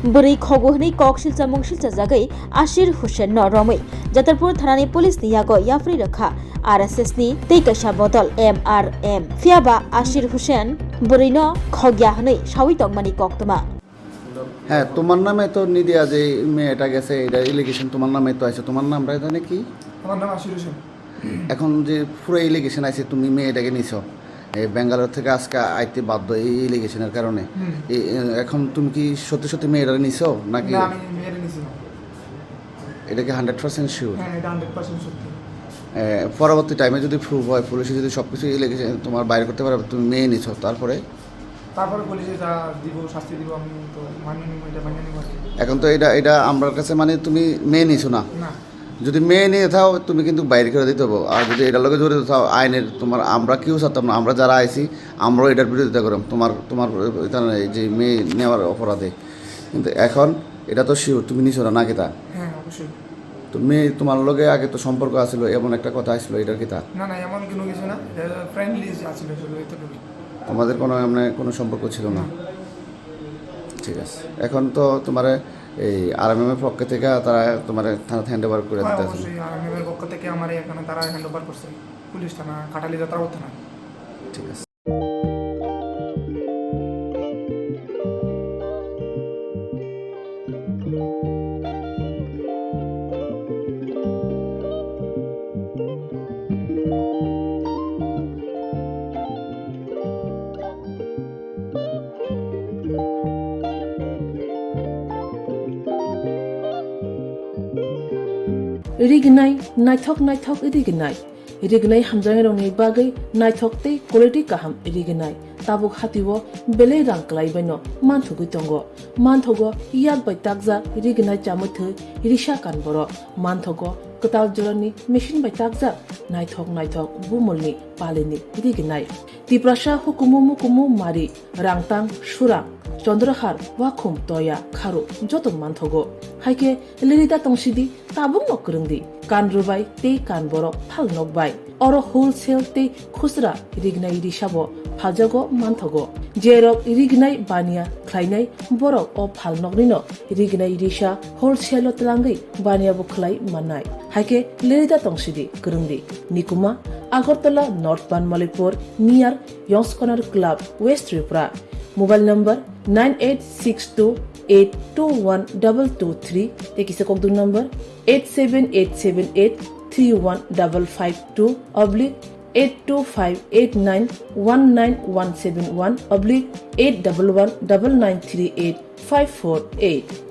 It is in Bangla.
Bwrwi Khogo Hwnwi kok silchamung silchajagai Ashir Hussain no romwi Jatrapur thanani police ni yago yafri rakha RSS ni tei kaisa bodol MRM fiaba Ashir Hussain Bwrwi no khogya hwnwi sawi tongmani koktoma হ্যাঁ তোমার নামে তো নিদিয়া যে মেয়েটা গেছে এটা এলিগেশন তোমার নামে তো আছে তোমার নামটা জানে কি আমার নাম আশির হোসেন এখন যে পুরো এলিগেশন আছে তুমি মেয়েটাকে নিছো এই ব্যাঙ্গালোর থেকে আজকে আইতে বাধ্য এই এলিগেশনের কারণে এখন তুমি কি সত্যি সত্যি মেয়েটাকে নিছো নাকি না আমি মেয়েরে নিছি না এটা কি 100% শিওর হ্যাঁ এটা 100% সত্যি পরবর্তী টাইমে যদি প্রুভ হয় পুলিশে যদি সব কিছু এলিগেশন তোমার বাইরে করতে পারবে তুমি মেয়ে নিছো তারপরে পুলিশে যা দিব শাস্তি দিব আমি তো এটা মানিয়ে নিব এখন তো এটা আমার কাছে মানে তুমি মেয়ে নিছো না না যদি মেয়ে নিয়ে থাও তুমি কিন্তু বাইরে করে দিতে হবে আর যদি এটার লগে জড়িত থাও আইনের তোমার আমরা কেউ চাতাম না আমরা যারা আইছি আমরাও এটার বিরোধিতা করলাম তোমার যে মেয়ে নেওয়ার অপরাধে কিন্তু এখন এটা তো শিওর তুমি নিছো না নাকি তা হ্যাঁ অবশ্যই তো মেয়ে তোমার লগে আগে তো সম্পর্ক আছিল এমন একটা কথা আসলো এটার কি তা না এমন কোনো কিছু না ফ্রেন্ডলি আছিল শুধু এতটুকু তোমাদের কোনো সম্পর্ক ছিল না ঠিক আছে এখন তো তোমার এই আরএমএম এর পক্ষ থেকে তারা তোমার থানা হ্যান্ড ওভার করে দিতে আছে অবশ্যই আরএমএম এর পক্ষ থেকে আমার এখানে তারা হ্যান্ড ওভার করছে পুলিশ থানা কাটালি যাত্রাপুর থানা ঠিক আছে Rignai naithok rignai hamjang rongni bagai naithok tei quality kaham rignai tabuk hatiwo bele rang klai baino manthugui tongo manthogo yak bai takja rignai chamuthu risha kan boro manthogo katal jorani machine bai takja naithok bumulni palini rignai tiprasha hukumu mari rangtang surang চন্দ্রহার ওয়াখুম তয়া খারো যত মানথগো হাইকে লিরিদা তংসিদি তাবুং নকরংদি কান রুবাই তে কান বরক ফাল নকবাই অর হোলসেল তে খুচরা রিগনাই রিসাবো ফালজাগো মানথগো জেরক রিগনাই বানিয়া খ্লাইনাই বরক ও ফাল নকনিনো রিগনাই রিসা হোলসেল তলাঙ্গै বানিয়াবো খ্লাই মাননাই হাইকে লিরিদা তংসিদি করংদি নিকুমা আগরতলা নর্থ বানমালিপুর নিয়ার ইয়ংসকনার club west Tripura mobile number 9862821223 tekisa kokdung number 87878315552 /82589191171 /8119938 548